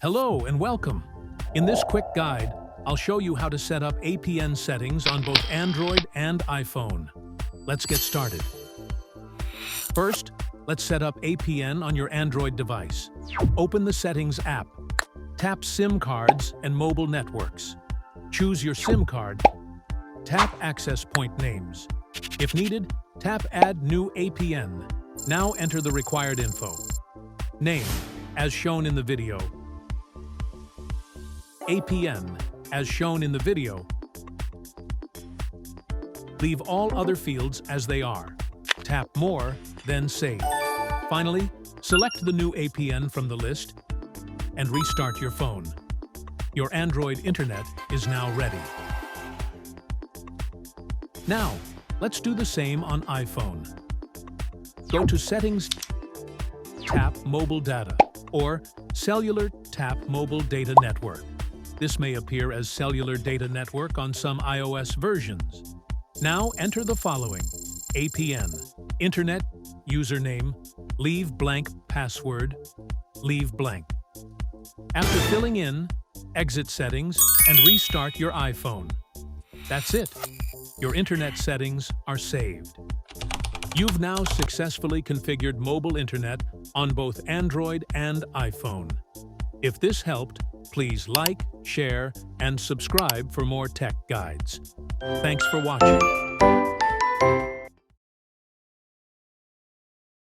Hello and welcome. In this quick guide, I'll show you how to set up APN settings on both Android and iPhone. Let's get started. First, let's set up APN on your Android device. Open the Settings app. Tap SIM cards and mobile networks. Choose your SIM card. Tap Access Point Names. If needed, tap Add New APN. Now enter the required info. Name, as shown in the video. APN, as shown in the video. Leave all other fields as they are. Tap More, then Save. Finally, select the new APN from the list and restart your phone. Your Android internet is now ready. Now, let's do the same on iPhone. Go to Settings, tap Mobile Data, or Cellular, tap Mobile Data Network. This may appear as Cellular Data Network on some iOS versions. Now enter the following: APN, Internet, username, leave blank password, leave blank. After filling in, exit settings and restart your iPhone. That's it. Your internet settings are saved. You've now successfully configured mobile internet on both Android and iPhone. If this helped, please like, share, and subscribe for more tech guides. Thanks for watching.